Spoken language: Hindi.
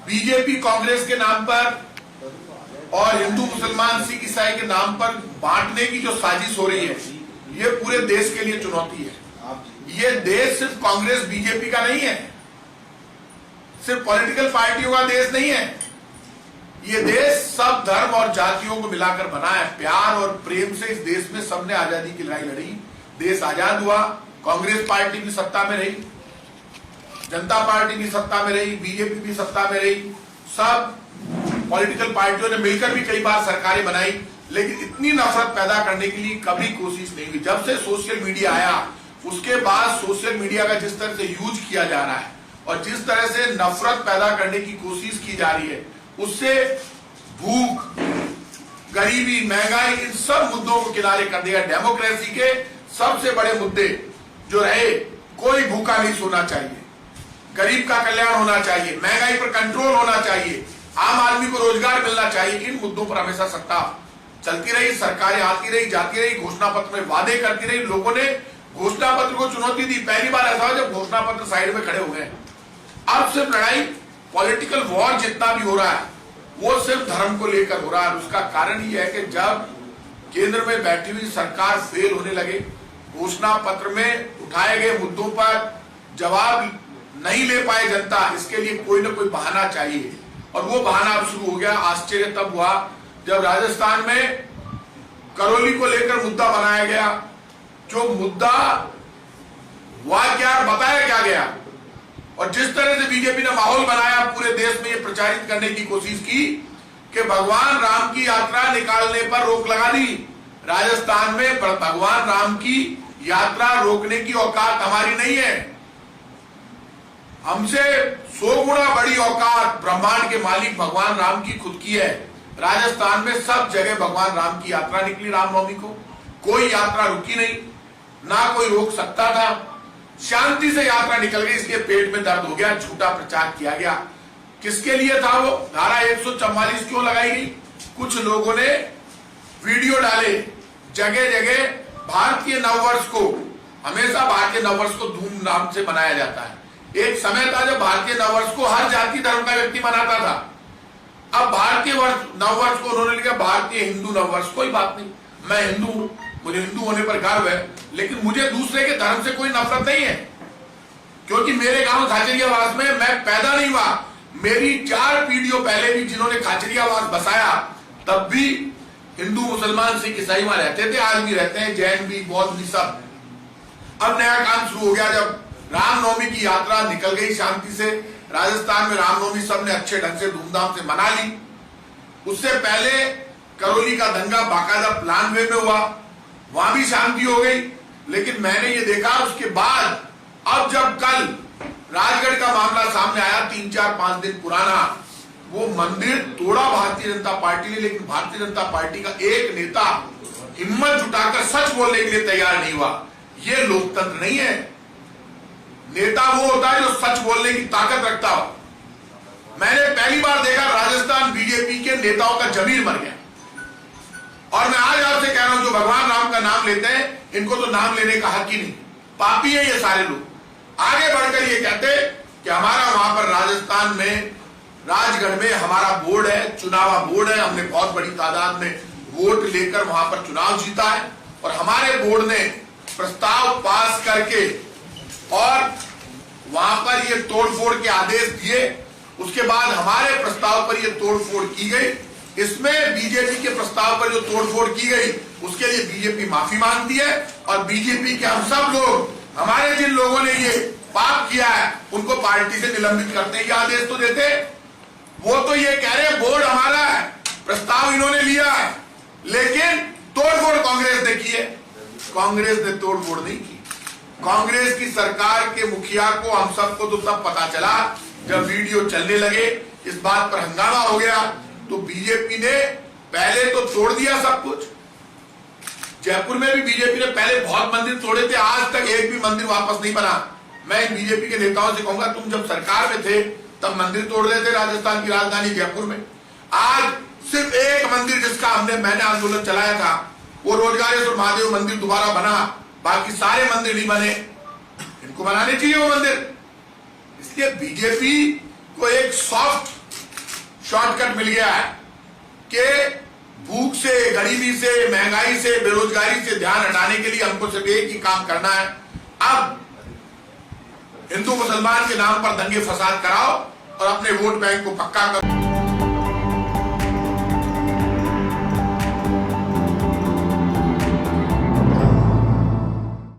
बीजेपी कांग्रेस के नाम पर और हिंदू मुसलमान सिख ईसाई के नाम पर बांटने की जो साजिश हो रही है, ये पूरे देश के लिए चुनौती है। ये देश सिर्फ कांग्रेस बीजेपी का नहीं है, सिर्फ पॉलिटिकल पार्टियों का देश नहीं है। ये देश सब धर्म और जातियों को मिलाकर बना है। प्यार और प्रेम से इस देश में सबने आजादी की लड़ाई लड़ी, देश आजाद हुआ। कांग्रेस पार्टी भी सत्ता में रही, जनता पार्टी भी सत्ता में रही, बीजेपी भी सत्ता में रही, सब पॉलिटिकल पार्टियों ने मिलकर भी कई बार सरकारें बनाई, लेकिन इतनी नफरत पैदा करने के लिए कभी कोशिश नहीं हुई। जब से सोशल मीडिया आया उसके बाद सोशल मीडिया का जिस तरह से यूज किया जा रहा है और जिस तरह से नफरत पैदा करने की कोशिश की जा रही है, उससे भूख, गरीबी, महंगाई, इन सब मुद्दों को किनारे कर दिया। डेमोक्रेसी के सबसे बड़े मुद्दे जो रहे, कोई भूखा नहीं सोना चाहिए, गरीब का कल्याण होना चाहिए, महंगाई पर कंट्रोल होना चाहिए, आम आदमी को रोजगार मिलना चाहिए, इन मुद्दों पर हमेशा सत्ता चलती रही, सरकारें आती रही, जाती रही, घोषणा पत्र में वादे करती रही। लोगों ने घोषणा पत्र को चुनौती दी। पहली बार ऐसा हुआ जब घोषणा पत्र साइड में खड़े हो गए। अब सिर्फ लड़ाई, पॉलिटिकल वॉर जितना भी हो रहा है वो सिर्फ धर्म को लेकर हो रहा है। उसका कारण ये है कि जब केंद्र में बैठी हुई सरकार फेल होने लगे, घोषणा पत्र में उठाए गए मुद्दों पर जवाब नहीं ले पाए जनता, इसके लिए कोई ना कोई बहाना चाहिए, और वो बहाना अब शुरू हो गया। आश्चर्य तब हुआ जब राजस्थान में करौली को लेकर मुद्दा बनाया गया। जो मुद्दा हुआ क्या, बताया क्या गया, और जिस तरह से बीजेपी ने माहौल बनाया, पूरे देश में ये प्रचारित करने की कोशिश की कि भगवान राम की यात्रा निकालने पर रोक लगा दी। राजस्थान में भगवान राम की यात्रा रोकने की औकात हमारी नहीं है। हमसे 100 गुना बड़ी औकात ब्रह्मांड के मालिक भगवान राम की खुद की है। राजस्थान में सब जगह भगवान राम की यात्रा निकली। रामनवमी को कोई यात्रा रुकी नहीं, ना कोई रोक सकता था, शांति से यात्रा निकल गई। इसलिए पेट में दर्द हो गया, झूठा प्रचार किया गया। किसके लिए था वो? धारा 144 क्यों लगाई गई? कुछ लोगों ने वीडियो डाले, जगह जगह भारतीय नववर्ष को, हमेशा भारतीय नववर्ष को धूमधाम से मनाया जाता है। एक समय था जब भारतीय नववर्ष को हर जाति धर्म का व्यक्ति मनाता था। अब भारतीय नववर्ष को उन्होंने लिखा भारतीय हिंदू नववर्ष। कोई बात नहीं, मैं हिंदू हूं, मुझे हिंदू होने पर गर्व है, लेकिन मुझे दूसरे के धर्म से कोई नफरत नहीं है, क्योंकि मेरे गांव खाचरियावास में मैं पैदा नहीं हुआ। मेरी 4 पीढ़ियों पहले भी जिन्होंने खाचरियावास बसाया, तब भी हिंदू मुसलमान सिख ईसाई वहां रहते थे, आज भी रहते हैं, जैन भी, बौद्ध भी, सब। अब नया काम शुरू हो गया जब रामनवमी की यात्रा निकल गई शांति से। राजस्थान में रामनवमी सबने अच्छे ढंग से धूमधाम से मना ली। उससे पहले करौली का दंगा बाकायदा प्लान वे में हुआ, वहां भी शांति हो गई। लेकिन मैंने ये देखा उसके बाद, अब जब कल राजगढ़ का मामला सामने आया, 3, 4, 5 दिन पुराना, वो मंदिर तोड़ा भारतीय जनता पार्टी ने, लेकिन भारतीय जनता पार्टी का एक नेता हिम्मत जुटाकर सच बोलने के लिए तैयार नहीं हुआ। ये लोकतंत्र नहीं है। नेता वो होता है जो सच बोलने की ताकत रखता हो। मैंने पहली बार देखा राजस्थान बीजेपी के नेताओं का जमीर मर गया। और मैं आज आपसे कह रहा हूं, जो भगवान राम का नाम लेते हैं, इनको तो नाम लेने का हक ही नहीं, पापी है ये सारे लोग। आगे बढ़कर ये कहते कि हमारा वहां पर राजस्थान में राजगढ़ में हमारा बोर्ड है, चुनाव बोर्ड है, हमने बहुत बड़ी तादाद में वोट लेकर वहां पर चुनाव जीता है, और हमारे बोर्ड ने प्रस्ताव पास करके और वहां पर ये तोड़फोड़ के आदेश दिए। उसके बाद हमारे प्रस्ताव पर ये तोड़फोड़ की गई। इसमें बीजेपी के प्रस्ताव पर जो तोड़फोड़ की गई, उसके लिए बीजेपी माफी मांगती है, और बीजेपी के हम सब लोग, हमारे जिन लोगों ने ये पाप किया है, उनको पार्टी से निलंबित करते हैं। ये आदेश तो देते, वो तो ये कह रहे हैं बोर्ड हमारा है, प्रस्ताव इन्होंने लिया है, लेकिन तोड़फोड़ कांग्रेस ने की है। कांग्रेस ने तोड़फोड़ नहीं की। कांग्रेस की सरकार के मुखिया को हम सबको तो तब पता चला जब वीडियो चलने लगे, इस बात पर हंगामा हो गया। तो बीजेपी ने पहले तो तोड़ दिया सब कुछ। जयपुर में भी बीजेपी ने पहले बहुत मंदिर तोड़े थे, आज तक एक भी मंदिर वापस नहीं बना। मैं इन बीजेपी के नेताओं से कहूंगा, तुम जब सरकार में थे तब मंदिर तोड़ रहे थे राजस्थान की राजधानी जयपुर में। आज सिर्फ एक मंदिर जिसका मैंने आंदोलन चलाया था, वो रोजगारेश्वर महादेव मंदिर दोबारा बना, बाकी सारे मंदिर नहीं बने। इनको बनाने चाहिए वो मंदिर। इसलिए बीजेपी को एक सॉफ्ट शॉर्टकट मिल गया है कि भूख से, गरीबी से, महंगाई से, बेरोजगारी से ध्यान हटाने के लिए हमको सिर्फ एक ही काम करना है। अब हिंदू मुसलमान के नाम पर दंगे फसाद कराओ और अपने वोट बैंक को पक्का करो।